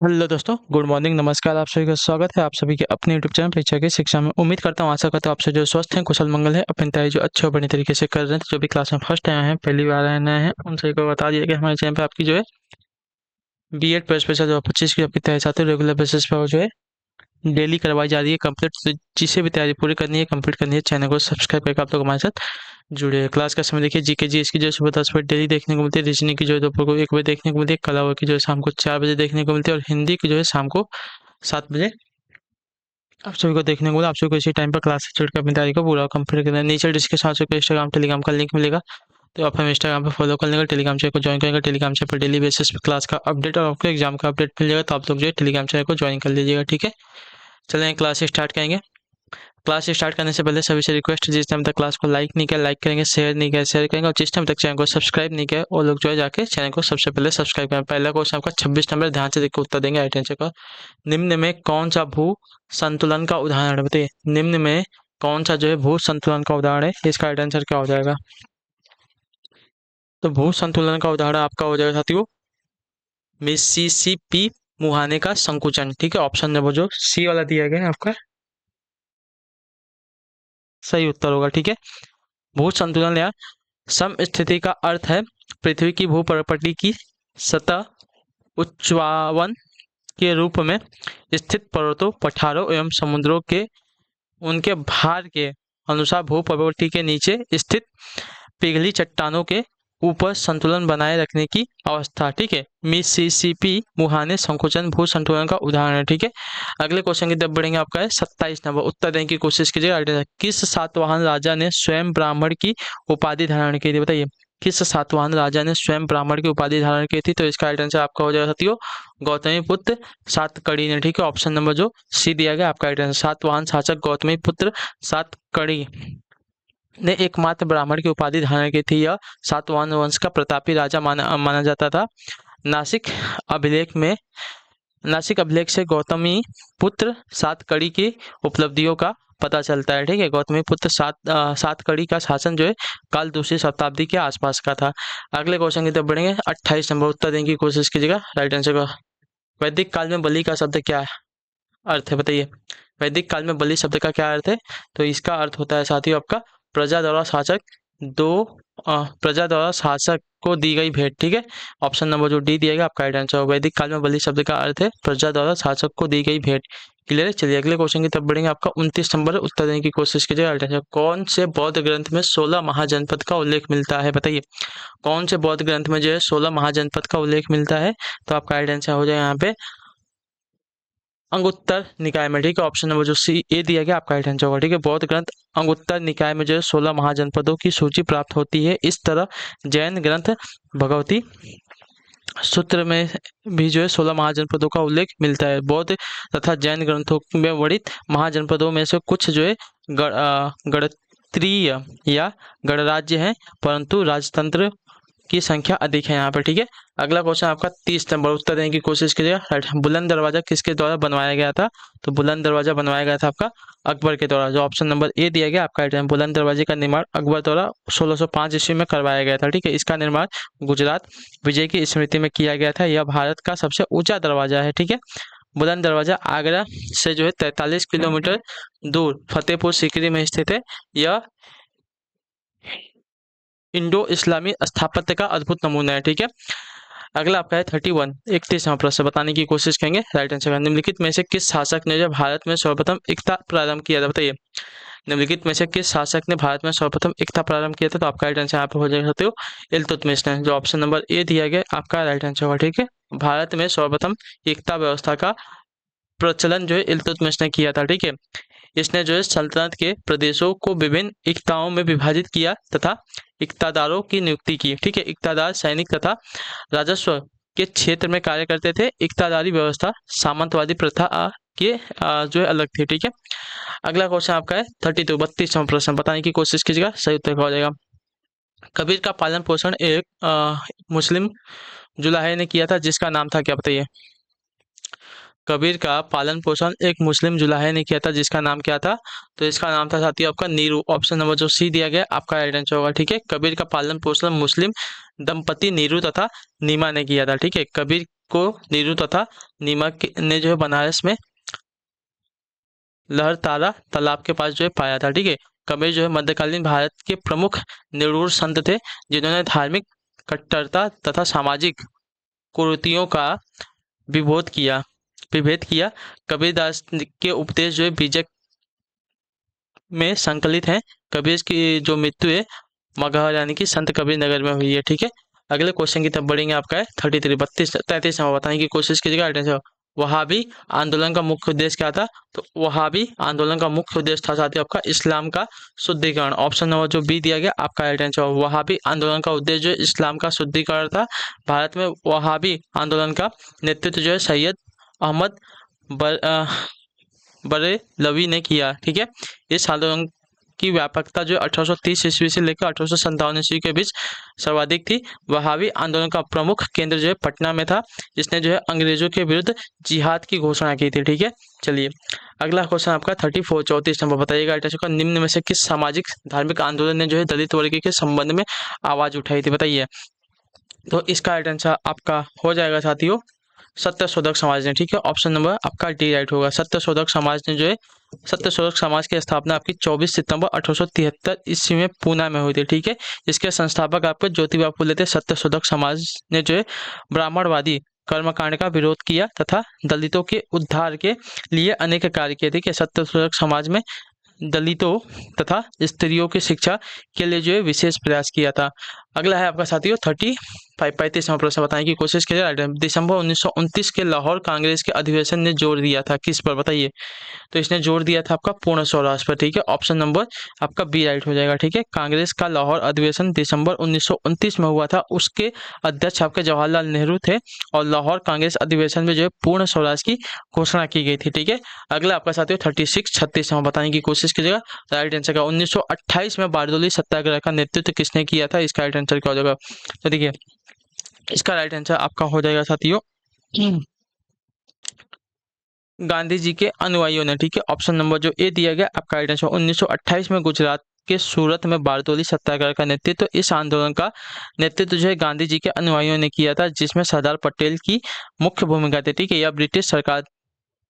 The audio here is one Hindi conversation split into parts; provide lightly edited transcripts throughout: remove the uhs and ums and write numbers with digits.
हेलो दोस्तों, गुड मॉर्निंग, नमस्कार। आप सभी का स्वागत है आप सभी के अपने यूट्यूब चैनल परीक्षा की शिक्षा में। उम्मीद करता हूँ, आशा करता हूँ आप सब जो स्वस्थ हैं, कुशल मंगल है, अपनी तैयारी जो अच्छे और बढ़िया तरीके से कर रहे हैं। तो जो भी क्लास में फर्स्ट आए हैं, पहली बार आए नए हैं, उन सभी को बता दिया कि हमारे चैनल पे आपकी जो है बीएड प्लस स्पेशल 2025 की आपकी तैयारी साथ रेगुलर बेसिस पर जो है डेली करवाई जा रही है कंप्लीट। तो जिसे भी तैयारी पूरी करनी है, कंप्लीट करनी है, चैनल को सब्सक्राइब करके आप लोग हमारे साथ जुड़े हैं। क्लास का समय देखिए, जीके जी इसकी जो है सुबह 10 बजे डेली देखने को मिलती है, रीजनिंग की जो है दोपहर को 1 बजे देखने को मिलती है, कला की जो है शाम को 4 बजे देखने को मिलती है, और हिंदी की जो है शाम को 7 बजे आप सभी को देखने को मिला। आप सभी को इसी टाइम पर क्लास से जुड़कर अपनी तैयारी को पूरा कंप्लीट करना है। नीचे डिस्क्रिप्शन में इंस्टाग्राम टेलीग्राम का लिंक मिलेगा, तो आप हमें इंस्टाग्राम पर फॉलो कर लेंगे, टेलीग्राम चैनल को ज्वाइन करेंगे। टेलीग्राम चैनल पर डेली बेसिस पर क्लास का अपडेट और आपको एग्जाम का अपडेट मिल जाएगा, तो आप लोग जो है टेलीग्राम चैनल को ज्वाइन कर लीजिएगा। ठीक है, चलें क्लास स्टार्ट करेंगे। क्लास स्टार्ट करने से पहले सभी से रिक्वेस्ट, जिस टाइम तक क्लास को लाइक नहीं किया लाइक करेंगे, शेयर नहीं किया शेयर करेंगे, और जिस टाइम तक चैनल को सब्सक्राइब नहीं किया वो लोग जो है जाके चैनल को सबसे पहले सब्सक्राइब करें। पहला क्वेश्चन आपका 26 नंबर, ध्यान से देखकर उत्तर देंगे। राइट आंसर का निम्न में कौन सा भू संतुलन का उदाहरण है? बताइए, निम्न में कौन सा जो है भू संतुलन का उदाहरण है? इसका राइट आंसर क्या हो जाएगा? तो भू संतुलन का उदाहरण आपका हो जाएगा साथियों मिसिसिपी मुहाने का संकुचन। ठीक है, ऑप्शन नंबर जो सी वाला दिया गया है आपका सही उत्तर होगा। ठीक है, भू संतुलन या समस्थिति का अर्थ है पृथ्वी की भूपटल की सतह उच्चवावन के रूप में स्थित पर्वतों, पठारों एवं समुद्रों के उनके भार के अनुसार भूप्रवृत्ति के नीचे स्थित पिघली चट्टानों के ऊपर संतुलन बनाए रखने की अवस्था। ठीक है, मिसिसिपी मुहाने संकुचन भू संतुलन का उदाहरण है। ठीक है, अगले क्वेश्चन की तरफ बढ़ेंगे। आपका है 27 नंबर, उत्तर देने की कोशिश कीजिए। किस सातवाहन राजा ने स्वयं ब्राह्मण की उपाधि धारण की थी? बताइए, किस सातवाहन राजा ने स्वयं ब्राह्मण की उपाधि धारण की थी? तो इसका राइट आंसर आपका हो जाएगा साथियों गौतमी पुत्र सातकड़ी ने। ठीक है, ऑप्शन नंबर जो सी दिया गया आपका राइट आंसर। सातवाहन शासक गौतमी पुत्र सातकड़ी ने एकमात्र ब्राह्मण की उपाधि धारण की थी। यह सातवाहन वंश का प्रतापी राजा माना जाता था। नासिक अभिलेख में नासिक अभिलेख से गौतमी पुत्र सातकड़ी की उपलब्धियों का पता चलता है। ठीक है, गौतमी पुत्र सातकड़ी का शासन जो है काल दूसरी शताब्दी के आसपास का था। अगले क्वेश्चन की तरफ बढ़ेंगे। 28 नंबर, उत्तर देने की कोशिश कीजिएगा। राइट आंसर का वैदिक काल में बलि का शब्द क्या अर्थ है? बताइए, वैदिक काल में बलि शब्द का क्या अर्थ है? तो इसका अर्थ होता है साथियों आपका प्रजा द्वारा शासक दो प्रजा द्वारा शासक को दी गई भेंट। ठीक है, ऑप्शन नंबर जो डी दिया गया आपका राइट आंसर। वैदिक काल में बलि शब्द का अर्थ है प्रजा द्वारा शासक को दी गई भेंट। क्लियर है, चलिए अगले क्वेश्चन की तरफ बढ़ेंगे। आपका 29 नंबर, उत्तर देने की कोशिश कीजिए। राइट आंसर, कौन से बौद्ध ग्रंथ में 16 महाजनपद का उल्लेख मिलता है? बताइए, कौन से बौद्ध ग्रंथ में जो है 16 महाजनपद का उल्लेख मिलता है? तो आपका राइट आंसर हो जाएगा यहाँ पे अंगुत्तर निकाय में। ठीक है, ऑप्शन नंबर जो सी ए दिया गया आपका राइट आंसर होगा। ठीक है, बौद्ध ग्रंथ अंगुत्तर निकाय में जो है 16 महाजनपदों की सूची प्राप्त होती है। इस तरह जैन ग्रंथ भगवती सूत्र में भी जो है 16 महाजनपदों का उल्लेख मिलता है। बौद्ध तथा जैन ग्रंथों में वर्णित महाजनपदों में से कुछ जो है गणत्रीय या गणराज्य हैं, परंतु राजतंत्र की संख्या अधिक है यहाँ पर। ठीक है, अगला क्वेश्चन आपका 30 नंबर, उत्तर देने की कोशिश कीजिएगा। राइट, बुलंद दरवाजा किसके द्वारा बनवाया गया था? तो बुलंद दरवाजा बनवाया गया था आपका अकबर के द्वारा। जो ऑप्शन नंबर ए दिया गया आपका राइट है। बुलंद दरवाजे का निर्माण अकबर द्वारा 1605 ईस्वी में करवाया गया था। ठीक है, इसका निर्माण गुजरात विजय की स्मृति में किया गया था। यह भारत का सबसे ऊंचा दरवाजा है। ठीक है, बुलंद दरवाजा आगरा से जो है 43 किलोमीटर दूर फतेहपुर सीकरी में स्थित है। यह इंडो इस्लामी स्थापत्य का अद्भुत नमूना है। ठीक है, अगला आपका है 31, 31वां प्रश्न बताने की कोशिश करेंगे। राइट आंसर का निम्नलिखित में से किस शासक ने जो भारत में सर्वप्रथम एकता प्रारंभ किया था? बताइए, निम्नलिखित में से किस शासक ने भारत में सर्वप्रथम एकता प्रारंभ किया था? तो आपका राइट आंसर यहाँ पे हो जाएगा साथियों इल्तुतमिश ने। जो ऑप्शन नंबर ए दिया गया आपका राइट आंसर होगा। ठीक है, भारत में सर्वप्रथम एकता व्यवस्था का प्रचलन जो है इल्तुतमिश ने किया था। ठीक है, इसने जो है सल्तनत के प्रदेशों को विभिन्न इक्ताओं में विभाजित किया तथा इक्तादारों की नियुक्ति की। ठीक है, इक्तादार सैनिक तथा राजस्व के क्षेत्र में कार्य करते थे। इक्तादारी व्यवस्था सामंतवादी प्रथा के जो है अलग थी। ठीक है, अगला क्वेश्चन आपका है 32, 32वां प्रश्न बताने की कोशिश कीजिएगा। सही उत्तर हो जाएगा। कबीर का पालन पोषण एक मुस्लिम जुलाहे ने किया था, जिसका नाम था क्या? बताइए, कबीर का पालन पोषण एक मुस्लिम जुलाहे ने किया था, जिसका नाम क्या था? तो इसका नाम था साथियों आपका नीरू। ऑप्शन नंबर जो सी दिया गया आपका राइट आंसर होगा। ठीक है, कबीर का पालन पोषण मुस्लिम दंपति नीरू तथा नीमा ने किया था। ठीक है, कबीर को नेहरू तथा नीमक ने जो है बनारस में लहरतारा तालाब के पास जो है पाया था। ठीक है, कबीर जो है मध्यकालीन भारत के प्रमुख निगूढ़ संत थे जिन्होंने धार्मिक कट्टरता तथा सामाजिक कुरीतियों का विभेद किया विभेद किया। कबीरदास के उपदेश जो है बीजक में संकलित हैं। कबीर की जो मृत्यु है मगहर यानी कि संत कबीर नगर में हुई है। ठीक है, अगले क्वेश्चन की तरफ बढ़ेंगे। आपका है 33 33 नंबर बताने की कोशिश कीजिएगा। वहाबी आंदोलन का मुख्य उद्देश्य क्या था? तो वहाबी आंदोलन का मुख्य उद्देश्य था साथियों आपका इस्लाम का शुद्धिकरण। ऑप्शन नंबर जो बी दिया गया आपका राइट आंसर। वहाबी आंदोलन का उद्देश्य जो है इस्लाम का शुद्धिकरण था। भारत में वहाबी आंदोलन का नेतृत्व जो है सैयद अहमद बरेलवी ने किया। ठीक है, इस आंदोलन की व्यापकता जो 1830 ईस्वी से लेकर 1857 ईस्वी के बीच सर्वाधिक थी। वहाबी आंदोलन का प्रमुख केंद्र जो है पटना में था। इसने जो है अंग्रेजों के विरुद्ध जिहाद की घोषणा की थी। ठीक है, चलिए अगला क्वेश्चन आपका 34 नंबर बताइएगा। निम्न में से किस सामाजिक धार्मिक आंदोलन ने जो है दलित वर्ग के संबंध में आवाज उठाई थी? बताइए। तो इसका राइट आंसर आपका हो जाएगा साथियों सत्यशोधक समाज ने। ठीक है, ऑप्शन नंबर आपका डी राइट होगा। सत्यशोधक समाज ने जो है सत्यशोधक समाज की स्थापना आपकी 24 सितंबर 1873 ईस्वी में पूना में हुई थी। ठीक है, इसके संस्थापक आपके ज्योतिबा फुले थे। सत्यशोधक समाज ने जो है ब्राह्मणवादी कर्मकांड का विरोध किया तथा दलितों के उद्धार के लिए अनेक कार्य किए। ठीक है, सत्यशोधक समाज में दलितों तथा स्त्रियों की शिक्षा के लिए जो है विशेष प्रयास किया था। अगला है आपका साथियों 35 नंबर प्रश्न बताने की कोशिश कीजिए। दिसंबर 1929 के लाहौर कांग्रेस के अधिवेशन ने जोर दिया था किस पर? बताइए। तो इसने जोर दिया था आपका पूर्ण स्वराज पर। ठीक है, ऑप्शन नंबर आपका बी राइट हो जाएगा। ठीक है, कांग्रेस का लाहौर अधिवेशन दिसंबर 1929 में हुआ था। उसके अध्यक्ष आपके जवाहरलाल नेहरू थे और लाहौर कांग्रेस अधिवेशन में जो है पूर्ण स्वराज की घोषणा की गई थी। ठीक है, अगला आपका साथियों 36 नंबर बताने की कोशिश कीजिएगा। राइट आंसर का 1928 में बारडोली सत्याग्रह का नेतृत्व किसने किया था? इसका राइट आंसर क्या हो जाएगा? तो देखिए इसका राइट आंसर आपका हो जाएगा साथियों गांधी जी के अनुयायियों ने। ठीक है, ऑप्शन नंबर जो ए दिया गया आपका राइट आंसर। 1928 में गुजरात के सूरत में बारडोली सत्याग्रह का नेतृत्व इस आंदोलन का नेतृत्व जो है गांधी जी के अनुयायियों ने किया था, जिसमें सरदार पटेल की मुख्य भूमिका थी। ठीक है, यह ब्रिटिश सरकार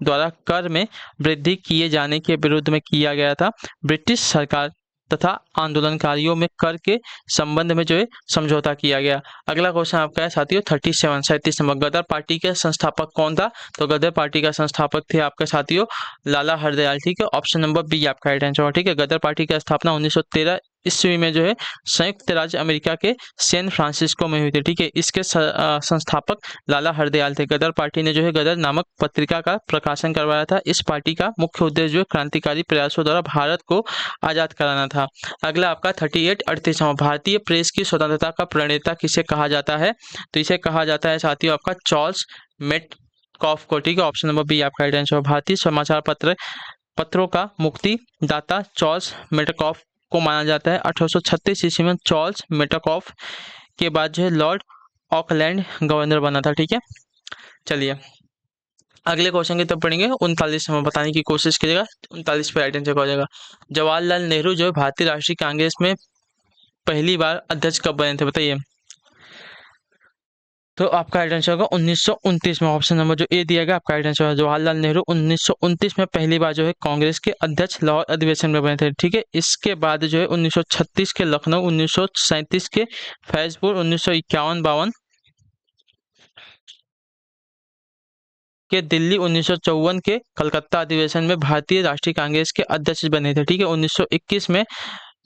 द्वारा कर में वृद्धि किए जाने के विरुद्ध में किया गया था। ब्रिटिश सरकार तथा आंदोलनकारियों में कर के संबंध में जो है समझौता किया गया। अगला क्वेश्चन आपका है साथियों 37 नंबर। गदर पार्टी के संस्थापक कौन था? तो गदर पार्टी का संस्थापक थे आपके साथियों लाला हरदयाल। ठीक है, ऑप्शन नंबर बी आपका राइट आंसर। ठीक है, गदर पार्टी की स्थापना 1913 ईस्वी में जो है संयुक्त राज्य अमेरिका के सैन फ्रांसिस्को में हुई थी। ठीक है, इसके संस्थापक लाला हरदयाल थे। गदर पार्टी ने जो है गदर नामक पत्रिका का प्रकाशन करवाया था। इस पार्टी का मुख्य उद्देश्य जो क्रांतिकारी प्रयासों द्वारा भारत को आजाद कराना था। अगला आपका 38 भारतीय प्रेस की स्वतंत्रता का प्रणेता किसे कहा जाता है? तो इसे कहा जाता है साथियों आपका चार्ल्स मेटकॉफ को। ठीक है, ऑप्शन नंबर बी आपका राइट आंसर। भारतीय समाचार पत्रों का मुक्तिदाता चार्ल्स मेटकॉफ को माना जाता है। 1836 ईस्वी में चार्ल्स मेटकॉफ के बाद जो है लॉर्ड ऑकलैंड गवर्नर बना था। ठीक है, चलिए अगले क्वेश्चन की तरफ पढ़ेंगे। 39 नंबर बताने की कोशिश कीजिएगा। 39 पे राइट आंसर हो जाएगा। जवाहरलाल नेहरू जो है भारतीय राष्ट्रीय कांग्रेस में पहली बार अध्यक्ष कब बने थे? बताइए। तो आपका राइट आंसर होगा 1929 में। ऑप्शन नंबर जो ए दिया गया आपका राइट आंसर है। जवाहरलाल नेहरू 1929 में पहली बार जो है कांग्रेस के अध्यक्ष लाहौर अधिवेशन में बने थे। ठीक है, इसके बाद जो है 1936 के लखनऊ, 1937 के फैजपुर, 1951-52 के दिल्ली, 1954 के कलकत्ता अधिवेशन में भारतीय राष्ट्रीय कांग्रेस के अध्यक्ष बने थे। ठीक है, 1921 में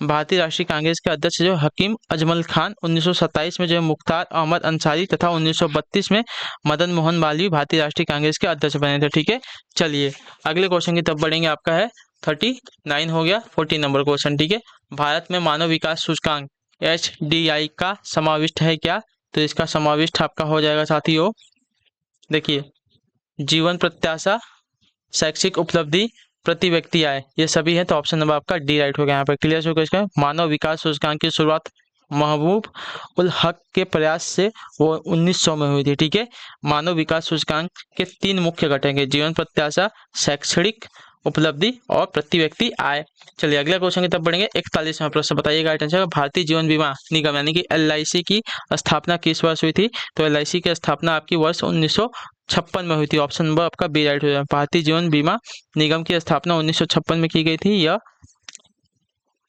भारतीय राष्ट्रीय कांग्रेस के अध्यक्ष जो हकीम अजमल खान, 1927 में जो है मुख्तार अहमद अंसारी तथा 1932 में मदन मोहन मालवीय भारतीय राष्ट्रीय कांग्रेस के अध्यक्ष बने थे। ठीक है, चलिए अगले क्वेश्चन की तरफ बढ़ेंगे। आपका है 39 हो गया। 40 नंबर क्वेश्चन। ठीक है, भारत में मानव विकास सूचकांक HDI का समाविष्ट है क्या? तो इसका समाविष्ट आपका हो जाएगा साथियों, देखिए जीवन प्रत्याशा, शैक्षिक उपलब्धि, प्रति व्यक्ति आय, ये सभी हैं। तो ऑप्शन नंबर आपका डी राइट हो गया। यहाँ पर क्लियर हो गया। इसका मानव विकास सूचकांक की शुरुआत महबूब उल हक के प्रयास से वो 1900 में हुई थी। ठीक है, मानव विकास सूचकांक के 3 मुख्य घटक हैं, जीवन प्रत्याशा, शैक्षणिक उपलब्धि और प्रति व्यक्ति आय। चलिए अगला क्वेश्चन की तरफ बढ़ेंगे। 41वां प्रश्न बताइएगा राइट आंसर। भारतीय जीवन बीमा निगम यानी कि LIC की स्थापना किस वर्ष हुई थी? तो LIC की स्थापना आपकी वर्ष 1956 में हुई थी। ऑप्शन नंबर आपका बी राइट हो जाएगा। भारतीय जीवन बीमा निगम की स्थापना 1956 में की गई थी। यह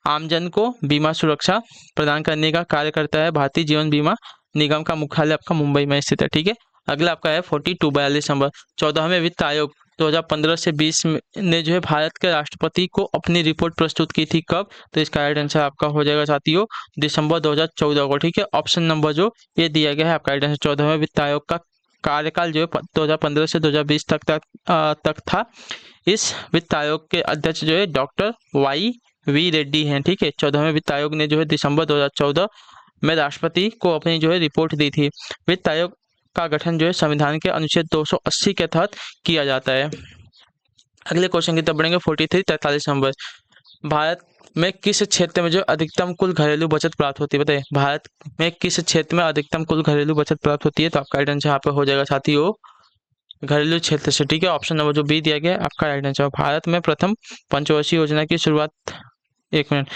आमजन को बीमा सुरक्षा प्रदान करने का कार्य करता है। भारतीय जीवन बीमा निगम का मुख्यालय आपका मुंबई में स्थित है। ठीक है, अगला आपका है 42 नंबर। 14वें वित्त आयोग 2015 से 20 ने जो है भारत के राष्ट्रपति को अपनी रिपोर्ट प्रस्तुत की थी। कब? तो इसका राइट आंसर आपका हो जाएगा साथियों दिसंबर 2014 को। ठीक है, ऑप्शन नंबर जो ये दिया गया है आपका राइट आंसर। 14वें वित्त आयोग का कार्यकाल जो है 2015 से 2020 तक था। इस वित्त आयोग के अध्यक्ष जो है डॉक्टर YV रेड्डी हैं। ठीक है, 14वें वित्त आयोग ने जो है दिसंबर 2014 में राष्ट्रपति को अपनी जो है रिपोर्ट दी थी। वित्त आयोग का गठन जो है संविधान के अनुच्छेद 280 के तहत किया जाता है। अगले क्वेश्चन की तरफ बढ़ेंगे। 43 नंबर। भारत में किस क्षेत्र में जो अधिकतम कुल घरेलू बचत प्राप्त होती है? बताइए भारत में किस क्षेत्र में अधिकतम कुल घरेलू बचत प्राप्त होती है? तो आपका राइट आंसर यहाँ पे हो जाएगा साथियों घरेलू क्षेत्र से। ठीक है, ऑप्शन नंबर जो बी दिया गया है आपका राइट आंसर। भारत में प्रथम पंचवर्षीय योजना की शुरुआत, एक मिनट,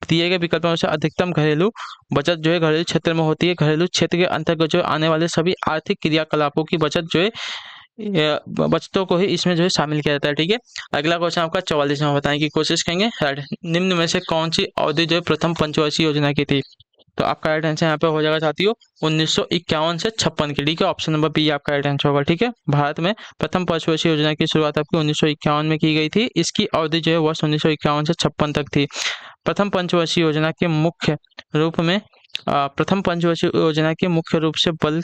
दिए गए विकल्पों से अधिकतम घरेलू बचत जो है घरेलू क्षेत्र में होती है। घरेलू क्षेत्र के अंतर्गत जो आने वाले सभी आर्थिक क्रियाकलापों की बचत जो है बचतों को ही इसमें जो है शामिल किया जाता है। ठीक है, अगला क्वेश्चन आपका 44वां बताने की कोशिश करेंगे। निम्न में से कौन सी अवधि जो है प्रथम पंचवर्षीय योजना की थी? तो आपका राइट आंसर यहाँ पे हो जाएगा साथियों 1951 से 56 की। ठीक है, ऑप्शन नंबर बी आपका राइट आंसर होगा। ठीक है, भारत में प्रथम पंचवर्षीय योजना की शुरुआत आपकी 1951 में की गई थी। इसकी अवधि जो है वर्ष 1951 से 56 तक थी। प्रथम पंचवर्षीय योजना के मुख्य रूप में प्रथम पंचवर्षीय योजना के मुख्य रूप से बल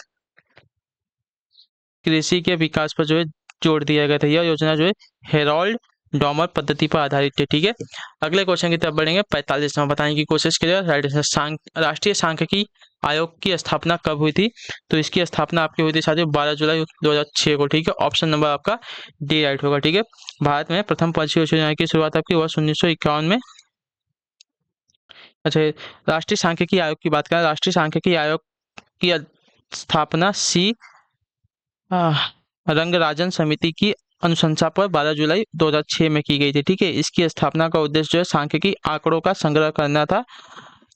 कृषि के विकास पर जो है जोर दिया गया था। यह योजना जो है हेरोल्ड डॉमर पद्धति पर आधारित है। ठीक है, अगले क्वेश्चन की तरफ बढ़ेंगे। 45वां बताने की कोशिश करिए। राष्ट्रीय सांख्यिकी आयोग की स्थापना कब हुई थी? तो इसकी स्थापना आपकी हुई थी साथियों 12 जुलाई 2006 को। ठीक है, ऑप्शन नंबर आपका डी राइट होगा। ठीक है, भारत में प्रथम पंचवर्षीय योजना की शुरुआत आपकी वर्ष 1951 में। अच्छा, राष्ट्रीय सांख्यिकी आयोग की बात करें। राष्ट्रीय सांख्यिकी आयोग की स्थापना सी रंगराजन समिति की अनुशंसा पर 12 जुलाई 2006 में की गई थी। ठीक है, इसकी स्थापना का उद्देश्य जो है सांख्यिकी आंकड़ों का संग्रह करना था।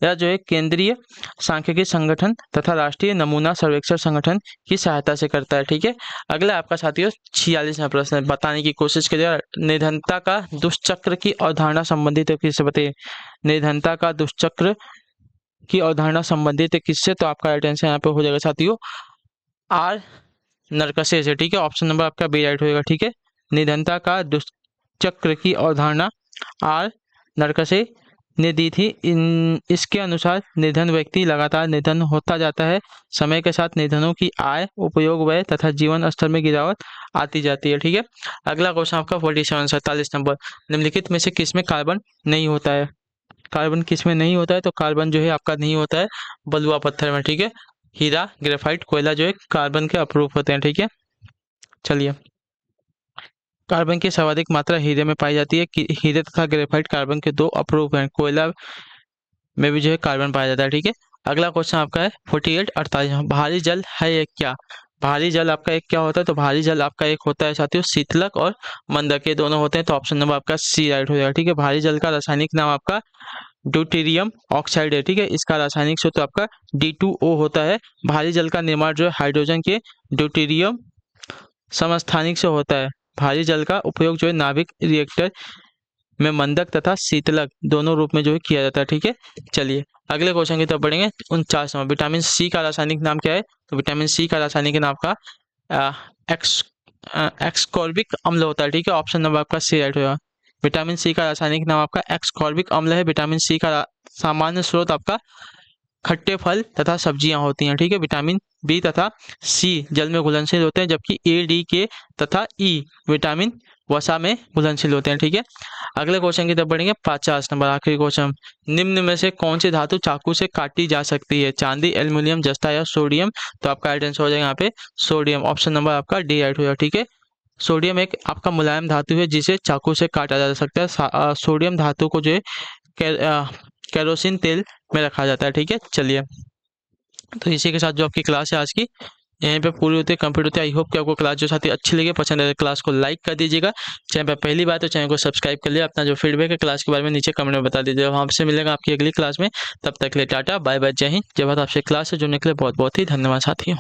यह जो है केंद्रीय सांख्यिकी संगठन तथा राष्ट्रीय नमूना सर्वेक्षण संगठन की सहायता से करता है। ठीक है, अगला आपका साथियों 46वां प्रश्न बताने की कोशिश करिए। निर्धनता का दुष्चक्र की अवधारणा संबंधित है किससे? बताइए निर्धनता का दुष्चक्र की अवधारणा संबंधित है किससे? तो आपका राइट आंसर यहाँ पे हो जाएगा साथियों आर नरकसे से। ठीक है, ऑप्शन नंबर आपका बी राइट होगा। ठीक है, निर्धनता का दुष्चक्र की अवधारणा आर नरकसे ने दी थी। इसके अनुसार निर्धन व्यक्ति लगातार निर्धन होता जाता है। समय के साथ निर्धनों की आय, उपयोग व्यय तथा जीवन स्तर में गिरावट आती जाती है। ठीक है, अगला क्वेश्चन आपका 47 नंबर। निम्नलिखित में से किसमें कार्बन नहीं होता है? कार्बन किसमें नहीं होता है? तो कार्बन जो है आपका नहीं होता है बलुआ पत्थर में। ठीक है, हीरा, ग्रेफाइट, कोयला जो है कार्बन के अपरूप होते हैं। ठीक है, चलिए कार्बन की सर्वाधिक मात्रा हीरे में पाई जाती है। हीरे तथा ग्रेफाइट कार्बन के दो अपरूप हैं। कोयला में भी जो है कार्बन पाया जाता है। ठीक है, अगला क्वेश्चन आपका है 48 भारी जल है एक क्या? भारी जल आपका एक क्या होता है? तो भारी जल आपका एक होता है साथियों शीतलक और मंदक, ये दोनों होते हैं। तो ऑप्शन नंबर आपका सी राइट हो जाएगा। ठीक है, भारी जल का रासायनिक नाम आपका ड्यूटेरियम ऑक्साइड है। ठीक है, इसका रासायनिक सूत्र आपका D2O होता है। भारी जल का निर्माण जो है हाइड्रोजन के ड्यूटेरियम समस्थानिक से होता है। भारी जल का उपयोग जो है नाभिक रिएक्टर में मंदक तथा शीतलक दोनों रूप में जो है किया जाता है। ठीक है, चलिए अगले क्वेश्चन की तरफ बढ़ेंगे। 49वां विटामिन सी का रासायनिक नाम क्या है? तो विटामिन सी का रासायनिक नाम का एक्सकॉर्बिक अम्ल होता है। ठीक है, ऑप्शन नंबर आपका सी राइट होगा। विटामिन सी का रासायनिक नाम आपका एक्सकॉर्बिक अम्ल है। विटामिन सी का सामान्य स्रोत आपका खट्टे फल तथा सब्जियां होती हैं। ठीक है, विटामिन बी तथा सी जल में घुलनशील होते हैं, जबकि ए, डी, के तथा ई विटामिन वसा में घुलनशील होते हैं। ठीक है, अगले क्वेश्चन की तरफ बढ़ेंगे। 50 नंबर आखिरी क्वेश्चन। निम्न में से कौन सी धातु चाकू से काटी जा सकती है? चांदी, एल्युमिनियम, जस्ता या सोडियम? तो आपका राइट आंसर हो जाएगा यहाँ पे सोडियम। ऑप्शन नंबर आपका डी राइट हो जाएगा। ठीक है, सोडियम एक आपका मुलायम धातु है जिसे चाकू से काटा जा सकता है। सोडियम धातु को जो है केरोसिन तेल में रखा जाता है। ठीक है, चलिए तो इसी के साथ जो आपकी क्लास है आज की यहीं पे पूरी होती है, कंप्लीट होती है। आई होप कि आपको क्लास जो साथी अच्छी लगी, पसंद है क्लास को लाइक कर दीजिएगा। चैनल पर पहली बार तो चैनल को सब्सक्राइब कर लिया। अपना जो फीडबैक है क्लास के बारे में नीचे कमेंट में बता दीजिएगा। हमसे मिलेगा आपकी अगली क्लास में, तब तक के लिए टाटा बाय बाय, जय हिंद जय भारत। आपसे क्लास से जुड़ने के लिए बहुत बहुत ही धन्यवाद साथियों।